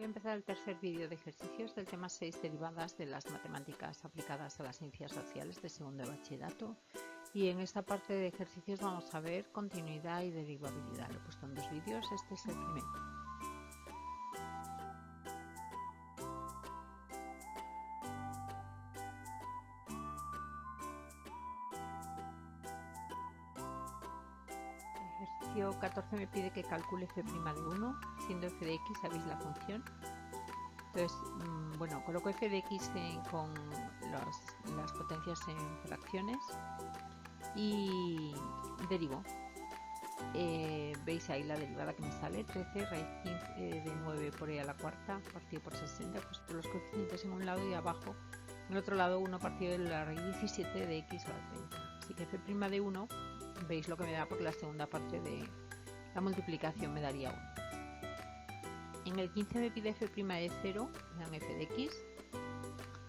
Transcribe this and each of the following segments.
Voy a empezar el tercer vídeo de ejercicios del tema 6, derivadas de las matemáticas aplicadas a las ciencias sociales de segundo de bachillerato. Y en esta parte de ejercicios vamos a ver continuidad y derivabilidad. Lo he puesto en 2 vídeos, este es el primero. El ejercicio 14 me pide que calcule f' de 1, siendo f de x, sabéis la función. Entonces, bueno, coloco f de x con las potencias en fracciones y derivo. Veis ahí la derivada que me sale, 13 raíz 15 de 9 por e a la cuarta partido por 60, pues por los coeficientes en un lado y abajo, en el otro lado 1 partido de la raíz 17 de x a la 30. Así que f' de 1, veis lo que me da porque la segunda parte de la multiplicación me daría 1. En el 15 me pide f' de 0, me dan f de x,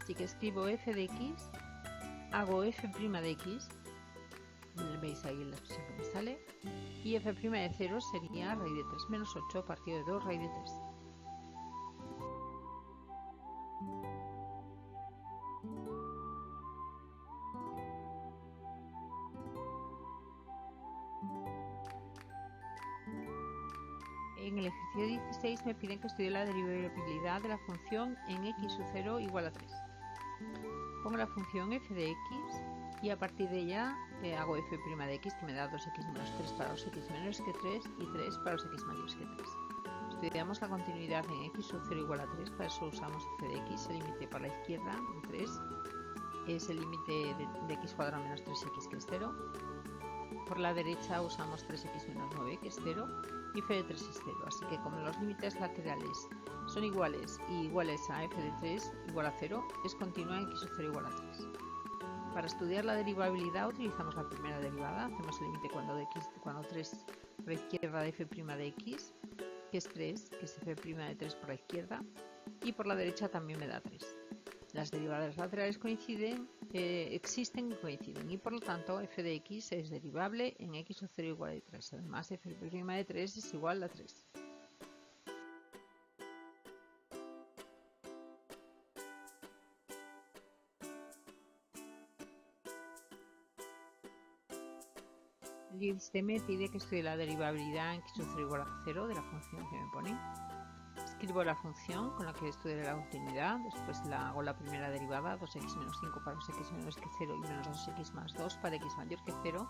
así que escribo f de x, hago f' de x, veis ahí la expresión que me sale, y f' de 0 sería raíz de 3 menos 8 partido de 2 raíz de 3. En el ejercicio 16 me piden que estudie la derivabilidad de la función en x sub 0 igual a 3. Pongo la función f de x y a partir de ella hago f' de x, que me da 2x menos 3 para los x menores que 3 y 3 para los x mayores que 3. Estudiamos la continuidad en x sub 0 igual a 3, para eso usamos f de x, el límite para la izquierda, 3, es el límite de x cuadrado menos 3x, que es 0. Por la derecha usamos 3x menos 9, que es 0, y f de 3 es 0, así que como los límites laterales son iguales y iguales a f de 3 igual a 0, es continua en x sub 0 igual a 3. Para estudiar la derivabilidad utilizamos la primera derivada, hacemos el límite cuando 3 por la izquierda de f' de x, que es 3, que es f' de 3 por la izquierda, y por la derecha también me da 3. Las derivadas laterales existen y coinciden, y por lo tanto f de x es derivable en x sub 0 igual a 3. Además, f' de 3 es igual a 3. El 17 me pide que estudie la derivabilidad en x sub 0 igual a 0 de la función que me pone. Escribo la función con la que estudiaré la continuidad, después hago la primera derivada, 2x menos 5 para los x menores que 0 y menos 2x más 2 para x mayor que 0.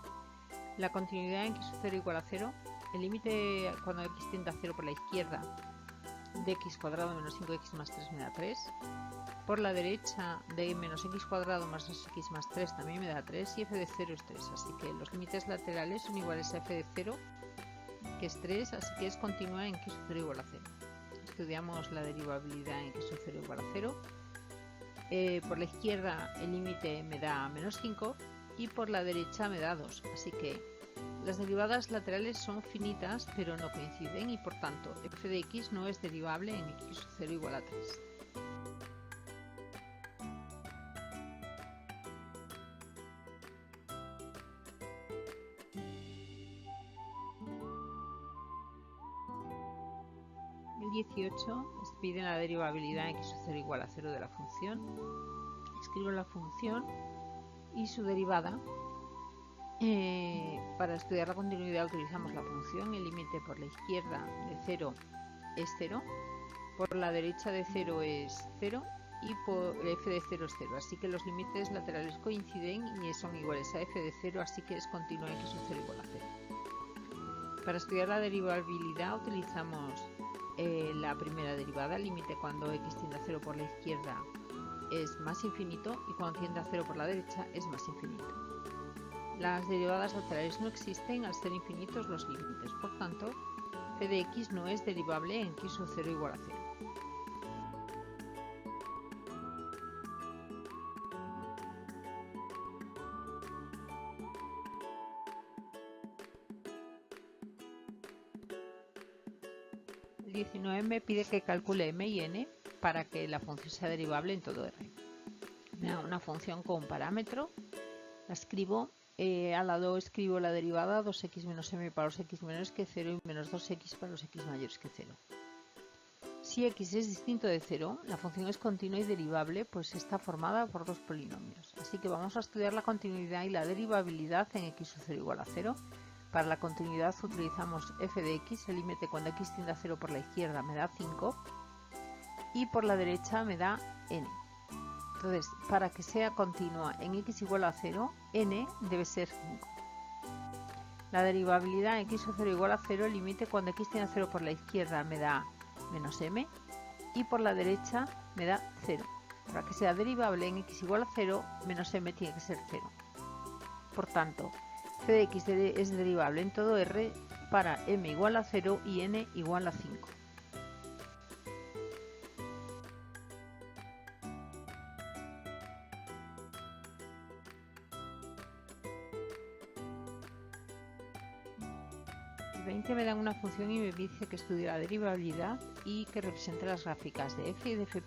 La continuidad en x sub 0 igual a 0, el límite cuando x tiende a 0 por la izquierda de x cuadrado menos 5x más 3 me da 3. Por la derecha de menos x cuadrado más 2x más 3 también me da 3 y f de 0 es 3, así que los límites laterales son iguales a f de 0, que es 3, así que es continua en x sub 0 igual a 0. Estudiamos la derivabilidad en x sub 0 igual a 0. Por la izquierda el límite me da menos 5 y por la derecha me da 2, así que las derivadas laterales son finitas pero no coinciden y por tanto f de x no es derivable en x sub 0 igual a 3. El 18 nos pide la derivabilidad en x sub 0 igual a 0 de la función. Escribo la función y su derivada. Para estudiar la continuidad utilizamos la función, el límite por la izquierda de 0 es 0, por la derecha de 0 es 0 y por f de 0 es 0, así que los límites laterales coinciden y son iguales a f de 0, así que es continua en x sub 0 igual a 0. Para estudiar la derivabilidad utilizamos la primera derivada, el límite cuando x tiende a 0 por la izquierda es más infinito y cuando tiende a 0 por la derecha es más infinito. Las derivadas laterales no existen al ser infinitos los límites, por tanto f de x no es derivable en x sub 0 igual a 0. El 19 me pide que calcule m y n para que la función sea derivable en todo R. Me da una función con un parámetro, la escribo, al lado escribo la derivada 2x menos m para los x menores que 0 y menos 2x para los x mayores que 0. Si x es distinto de 0, la función es continua y derivable, pues está formada por dos polinomios. Así que vamos a estudiar la continuidad y la derivabilidad en x sub 0 igual a 0. Para la continuidad utilizamos f de x, el límite cuando x tiende a 0 por la izquierda me da 5 y por la derecha me da n. Entonces, para que sea continua en x igual a 0, n debe ser 5. La derivabilidad en x sub 0 igual a 0, el límite cuando x tiende a 0 por la izquierda me da menos m y por la derecha me da 0. Para que sea derivable en x igual a 0, menos m tiene que ser 0. Por tanto, f de x es derivable en todo r para m igual a 0 y n igual a 5. El 20 me dan una función y me dice que estudie la derivabilidad y que represente las gráficas de f y de f'.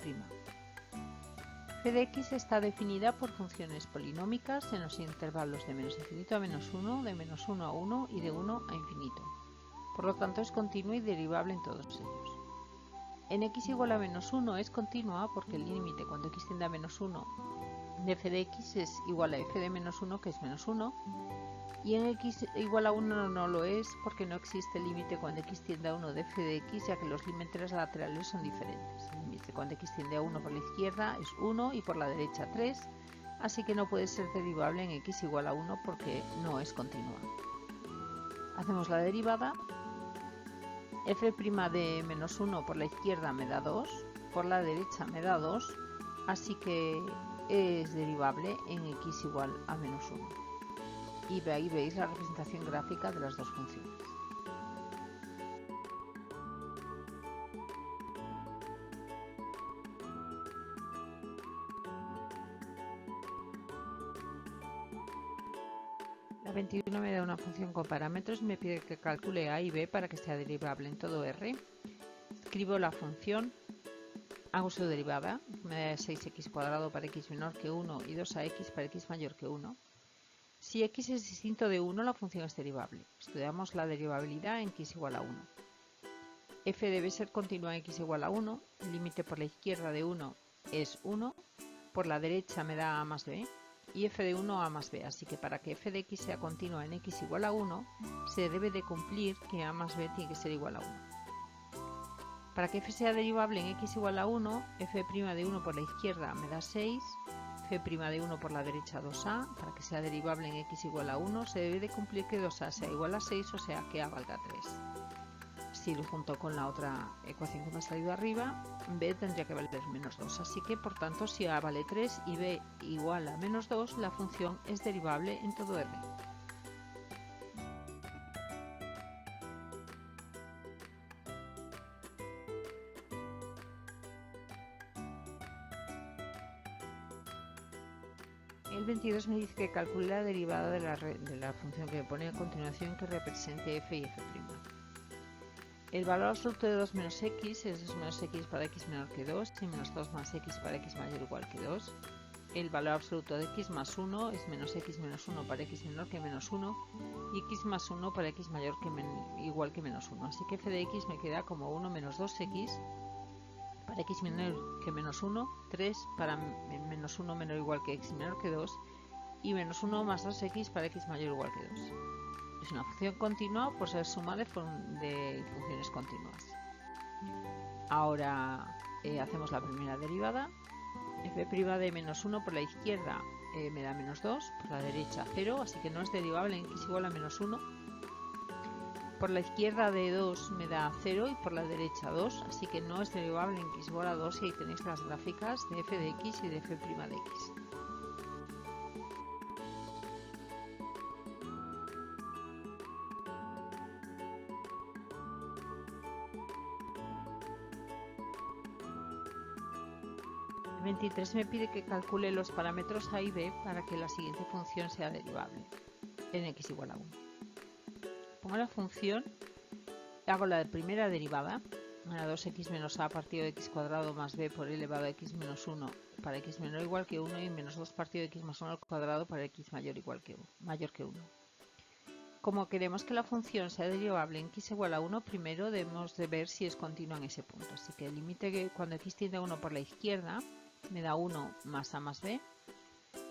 F de x está definida por funciones polinómicas en los intervalos de menos infinito a menos 1, de menos 1 a 1 y de 1 a infinito. Por lo tanto es continua y derivable en todos ellos. En x igual a menos 1 es continua porque el límite cuando x tiende a menos 1 de f de x es igual a f de menos 1, que es menos 1, y en x igual a 1 no lo es porque no existe límite cuando x tiende a 1 de f de x, ya que los límites laterales son diferentes. El límite cuando x tiende a 1 por la izquierda es 1 y por la derecha 3, así que no puede ser derivable en x igual a 1 porque no es continua. Hacemos la derivada. F' de menos 1 por la izquierda me da 2, por la derecha me da 2, así que es derivable en x igual a menos 1. Y ahí veis la representación gráfica de las dos funciones. La 21 me da una función con parámetros y me pide que calcule a y b para que sea derivable en todo r. Escribo la función, hago su derivada, me da 6x cuadrado para x menor que 1 y 2ax para x mayor que 1. Si x es distinto de 1, la función es derivable. Estudiamos la derivabilidad en x igual a 1. F debe ser continua en x igual a 1. El límite por la izquierda de 1 es 1. Por la derecha me da a más b. Y f de 1 a más b. Así que para que f de x sea continua en x igual a 1, se debe de cumplir que a más b tiene que ser igual a 1. Para que f sea derivable en x igual a 1, f' de 1 por la izquierda me da 6. F' de 1 por la derecha 2a, para que sea derivable en x igual a 1, se debe de cumplir que 2a sea igual a 6, o sea que a valga 3. Si lo junto con la otra ecuación que me ha salido arriba, b tendría que valer menos 2. Así que, por tanto, si a vale 3 y b igual a menos 2, la función es derivable en todo r. El 22 me dice que calcule la derivada de la función que me pone a continuación que represente f y f'. El valor absoluto de 2 menos x es 2 menos x para x menor que 2 y menos 2 más x para x mayor o igual que 2. El valor absoluto de x más 1 es menos x menos 1 para x menor que menos 1 y x más 1 para x mayor que igual que menos 1. Así que f de x me queda como 1 menos 2x para x menor que menos 1, 3 para menos 1 menor o igual que x menor que 2 y menos 1 más 2x para x mayor o igual que 2. Es una función continua por ser suma de funciones continuas. Ahora hacemos la primera derivada. F' de menos 1 por la izquierda me da menos 2, por la derecha 0, así que no es derivable en x igual a menos 1. Por la izquierda de 2 me da 0 y por la derecha 2, así que no es derivable en x igual a 2 y ahí tenéis las gráficas de f de x y de f' de x. El 23 me pide que calcule los parámetros a y b para que la siguiente función sea derivable en x igual a 1. Pongo la función, hago la primera derivada, a 2x menos a partido de x cuadrado más b por elevado a x menos 1 para x menor o igual que 1 y menos 2 partido de x más 1 al cuadrado para x mayor que 1. Como queremos que la función sea derivable en x igual a 1, primero debemos de ver si es continua en ese punto. Así que el límite que cuando x tiende a 1 por la izquierda me da 1 más a más b.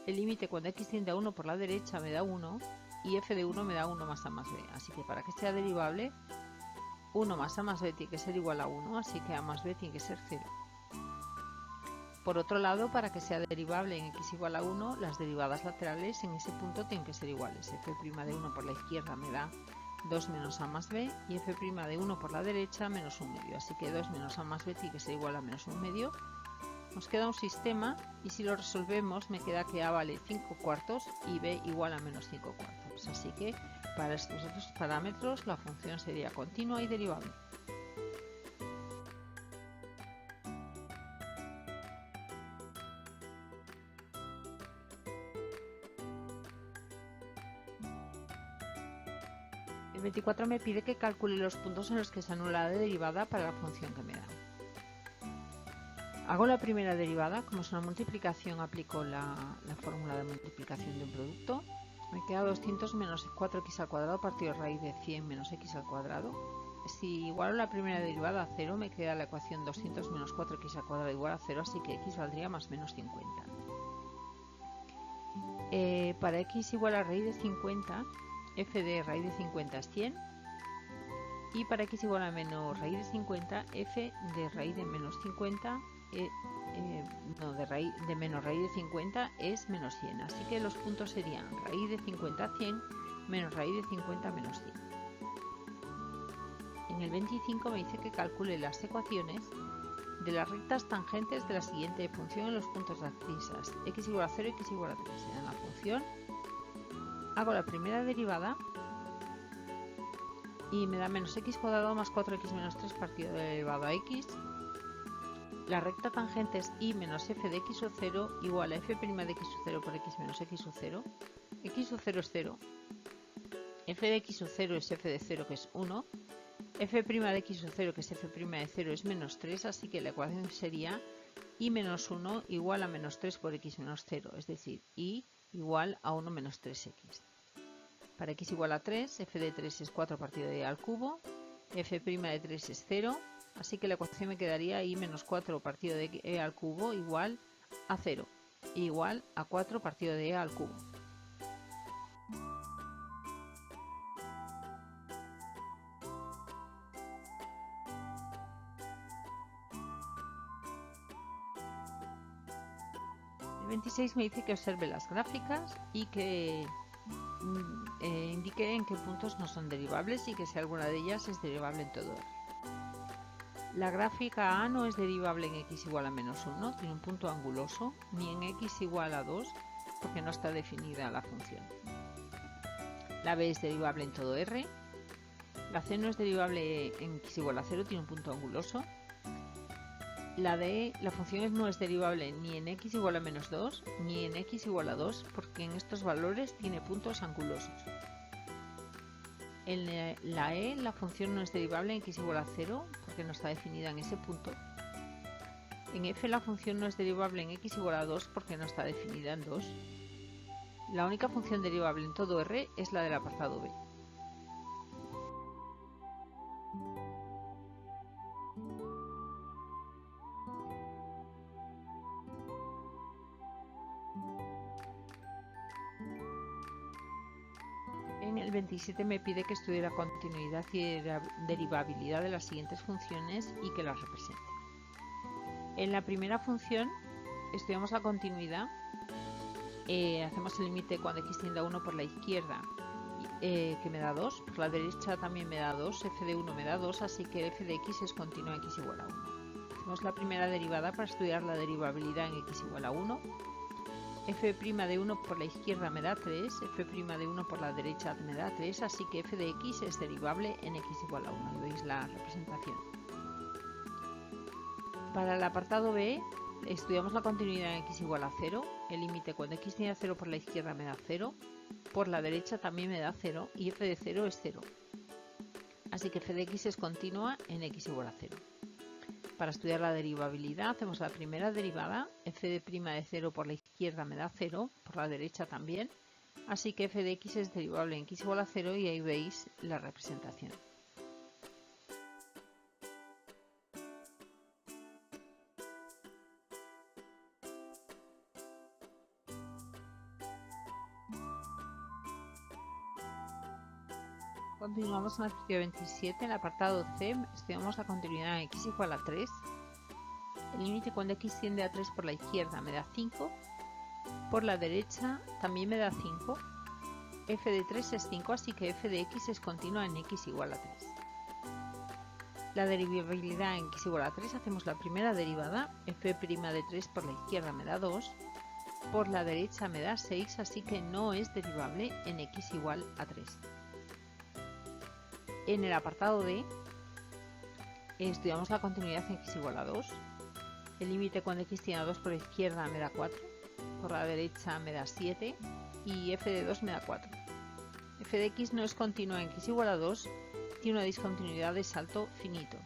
El límite cuando x tiende a 1 por la derecha me da 1 y f de 1 me da 1 más a más b. Así que para que sea derivable, 1 más a más b tiene que ser igual a 1, así que a más b tiene que ser 0. Por otro lado, para que sea derivable en x igual a 1, las derivadas laterales en ese punto tienen que ser iguales. f' de 1 por la izquierda me da 2 menos a más b y f' de 1 por la derecha menos 1 medio. Así que 2 menos a más b tiene que ser igual a menos 1 medio. Nos queda un sistema y si lo resolvemos me queda que a vale 5 cuartos y b igual a menos 5 cuartos. Así que para estos otros parámetros la función sería continua y derivable. El 24 me pide que calcule los puntos en los que se anula la derivada para la función que me da. Hago la primera derivada, como es una multiplicación, aplico la fórmula de multiplicación de un producto. Me queda 200 menos 4x al cuadrado partido de raíz de 100 menos x al cuadrado. Si igualo la primera derivada a 0, me queda la ecuación 200 menos 4x al cuadrado igual a 0, así que x valdría más menos 50. Para x igual a raíz de 50, f de raíz de 50 es 100. Y para x igual a menos raíz de 50, f de raíz de menos 50, de menos raíz de 50 es menos 100. Así que los puntos serían raíz de 50 a 100 menos raíz de 50 menos 100. En el 25 me dice que calcule las ecuaciones de las rectas tangentes de la siguiente función en los puntos de abscisas x igual a 0 y x igual a 3. En la función hago la primera derivada y me da menos x cuadrado más 4x menos 3 partido de elevado a x. La recta tangente es y menos f de x sub 0 igual a f' de x sub 0 por x menos x sub 0. X sub 0 es 0. F de x sub 0 es f de 0, que es 1. F' de x sub 0, que es f' de 0, es menos 3, así que la ecuación sería y menos 1 igual a menos 3 por x menos 0, es decir, y igual a 1 menos 3x. Para x igual a 3, f de 3 es 4 partido de e al cubo, f' de 3 es 0, así que la ecuación me quedaría y menos 4 partido de e al cubo igual a 0, igual a 4 partido de e al cubo. El 26 me dice que observe las gráficas y que indique en qué puntos no son derivables y que si alguna de ellas es derivable en todo. La gráfica A no es derivable en x igual a menos 1, tiene un punto anguloso, ni en x igual a 2, porque no está definida la función. La B es derivable en todo R. La C no es derivable en x igual a 0, tiene un punto anguloso. La D, la función no es derivable ni en x igual a menos 2, ni en x igual a 2, porque en estos valores tiene puntos angulosos. En la E, la función no es derivable en x igual a 0, porque no está definida en ese punto. En F, la función no es derivable en x igual a 2, porque no está definida en 2. La única función derivable en todo R es la del apartado B. En el 27 me pide que estudie la continuidad y derivabilidad de las siguientes funciones y que las represente. En la primera función estudiamos la continuidad, hacemos el límite cuando x tiende a 1 por la izquierda, que me da 2, por la derecha también me da 2, f de 1 me da 2, así que f de x es continua en x igual a 1. Hacemos la primera derivada para estudiar la derivabilidad en x igual a 1. F' de 1 por la izquierda me da 3, f' de 1 por la derecha me da 3, así que f de x es derivable en x igual a 1. Y veis la representación. Para el apartado B, estudiamos la continuidad en x igual a 0. El límite cuando x tiende a 0 por la izquierda me da 0, por la derecha también me da 0 y f de 0 es 0. Así que f de x es continua en x igual a 0. Para estudiar la derivabilidad hacemos la primera derivada, f de' de 0 por la izquierda me da 0, por la derecha también, así que f de x es derivable en x igual a 0 y ahí veis la representación. Continuamos en el ejercicio 27, en el apartado C estudiamos la continuidad en x igual a 3. El límite cuando x tiende a 3 por la izquierda me da 5, por la derecha también me da 5. F de 3 es 5, así que f de x es continua en x igual a 3. La derivabilidad en x igual a 3, hacemos la primera derivada, f' de 3 por la izquierda me da 2, por la derecha me da 6, así que no es derivable en x igual a 3. En el apartado D estudiamos la continuidad en x igual a 2. El límite cuando x tiende a 2 por la izquierda me da 4, por la derecha me da 7 y f de 2 me da 4. F de x no es continua en x igual a 2, tiene una discontinuidad de salto finito.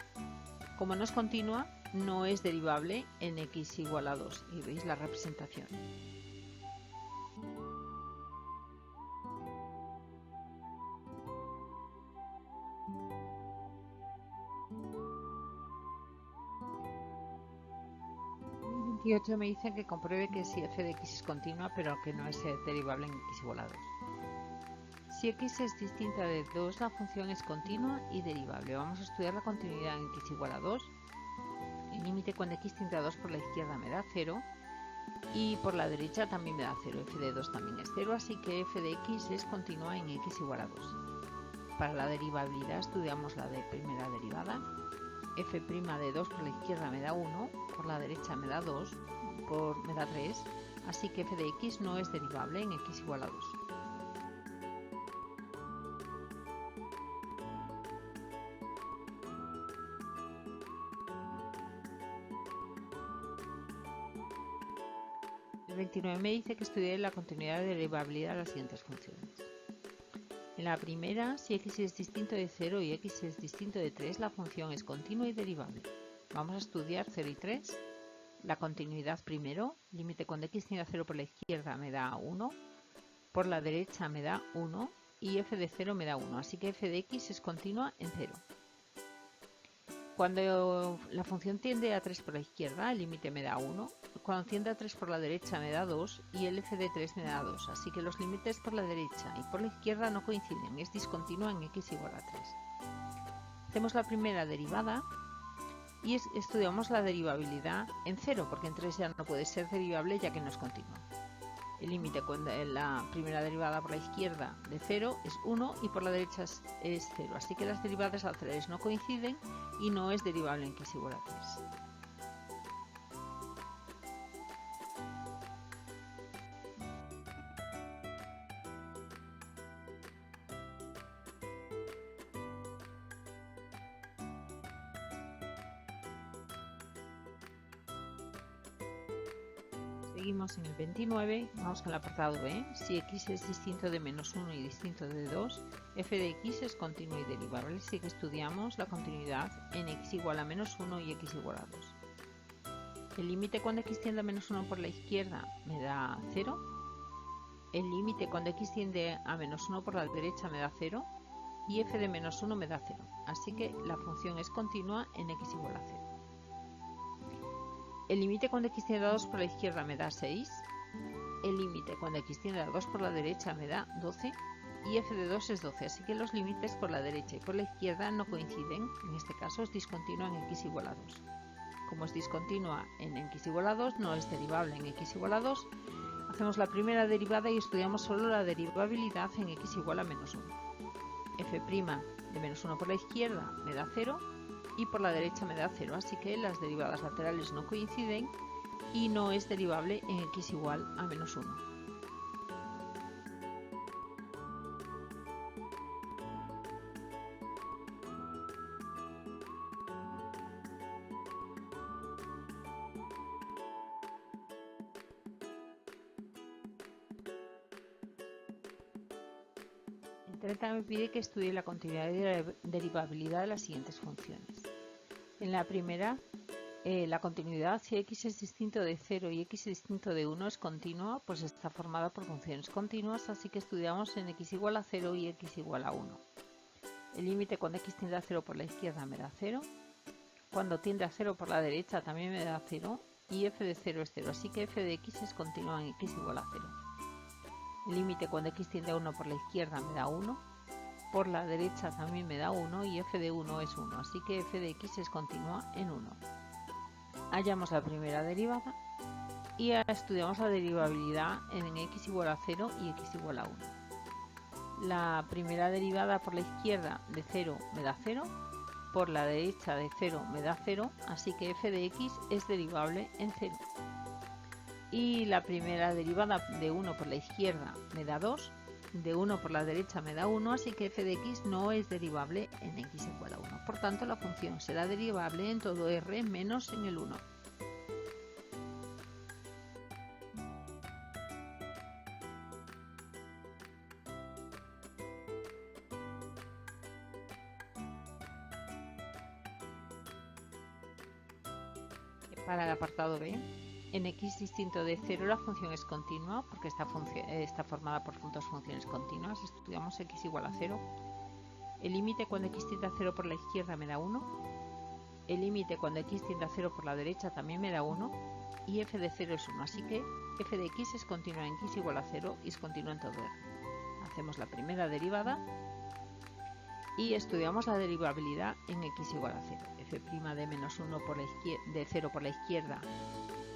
Como no es continua, no es derivable en x igual a 2 y veis la representación. En el 28 me dicen que compruebe que si f de x es continua, pero que no es derivable en x igual a 2. Si x es distinta de 2, la función es continua y derivable. Vamos a estudiar la continuidad en x igual a 2. El límite cuando x tiende a 2 por la izquierda me da 0 y por la derecha también me da 0. F de 2 también es 0, así que f de x es continua en x igual a 2. Para la derivabilidad estudiamos la de primera derivada. F' de 2 por la izquierda me da 1, por la derecha me da 2, me da 3, así que f de x no es derivable en x igual a 2. El 29 me dice que estudie la continuidad de derivabilidad de las siguientes funciones. En la primera, si x es distinto de 0 y x es distinto de 3, la función es continua y derivable. Vamos a estudiar 0 y 3. La continuidad primero, límite cuando x tiende a 0 por la izquierda me da 1, por la derecha me da 1 y f de 0 me da 1, así que f de x es continua en 0. Cuando la función tiende a 3 por la izquierda, el límite me da 1. Cuando tiende a 3 por la derecha me da 2 y el f de 3 me da 2. Así que los límites por la derecha y por la izquierda no coinciden, es discontinua en x igual a 3. Hacemos la primera derivada y estudiamos la derivabilidad en 0, porque en 3 ya no puede ser derivable ya que no es continua. El límite cuando la primera derivada por la izquierda de 0 es 1 y por la derecha es 0. Así que las derivadas al 3 no coinciden y no es derivable en x igual a 3. Seguimos en el 29, vamos con el apartado B. Si x es distinto de menos 1 y distinto de 2, f de x es continua y derivable. Así que estudiamos la continuidad en x igual a menos 1 y x igual a 2. El límite cuando x tiende a menos 1 por la izquierda me da 0. El límite cuando x tiende a menos 1 por la derecha me da 0. Y f de menos 1 me da 0. Así que la función es continua en x igual a 0. El límite cuando x tiende a 2 por la izquierda me da 6. El límite cuando x tiende a 2 por la derecha me da 12. Y f de 2 es 12. Así que los límites por la derecha y por la izquierda no coinciden. En este caso es discontinua en x igual a 2. Como es discontinua en x igual a 2, no es derivable en x igual a 2. Hacemos la primera derivada y estudiamos solo la derivabilidad en x igual a menos 1. F' de menos 1 por la izquierda me da 0. Y por la derecha me da 0, así que las derivadas laterales no coinciden y no es derivable en x igual a menos 1. El 30 me pide que estudie la continuidad de derivabilidad de las siguientes funciones. En la primera, La continuidad, si x es distinto de 0 y x es distinto de 1 es continua, pues está formada por funciones continuas, así que estudiamos en x igual a 0 y x igual a 1. El límite cuando x tiende a 0 por la izquierda me da 0, cuando tiende a 0 por la derecha también me da 0, y f de 0 es 0, así que f de x es continua en x igual a 0. El límite cuando x tiende a 1 por la izquierda me da 1, por la derecha también me da 1 y f de 1 es 1, así que f de x es continua en 1. Hallamos la primera derivada y estudiamos la derivabilidad en x igual a 0 y x igual a 1. La primera derivada por la izquierda de 0 me da 0, por la derecha de 0 me da 0, así que f de x es derivable en 0. Y la primera derivada de 1 por la izquierda me da 2, de 1 por la derecha me da 1, así que f de x no es derivable en x igual a 1. Por tanto, la función será derivable en todo r menos en el 1. Para el apartado B, en x distinto de 0 la función es continua porque está formada por dos funciones continuas. Estudiamos x igual a 0. El límite cuando x tiende a 0 por la izquierda me da 1. El límite cuando x tiende a 0 por la derecha también me da 1. Y f de 0 es 1. Así que f de x es continua en x igual a 0 y es continua en todo r. Hacemos la primera derivada y estudiamos la derivabilidad en x igual a 0. f' de menos 1 de 0 por la izquierda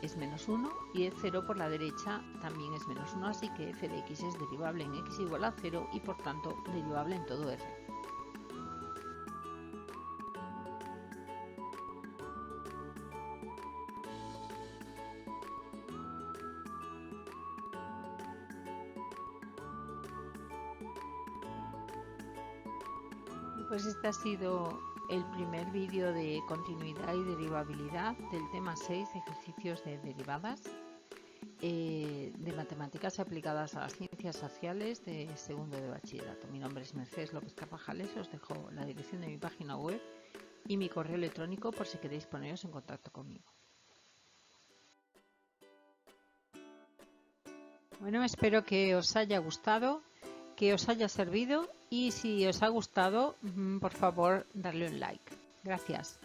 es menos 1 y el 0 por la derecha también es menos 1, así que f de x es derivable en x igual a 0 y por tanto derivable en todo r. Pues este ha sido el primer vídeo de continuidad y derivabilidad del tema 6, ejercicios de derivadas de matemáticas aplicadas a las ciencias sociales de segundo de bachillerato. Mi nombre es Mercedes López Carvajales, os dejo la dirección de mi página web y mi correo electrónico por si queréis poneros en contacto conmigo. Bueno, espero que os haya gustado, que os haya servido y si os ha gustado, por favor, darle un like. Gracias.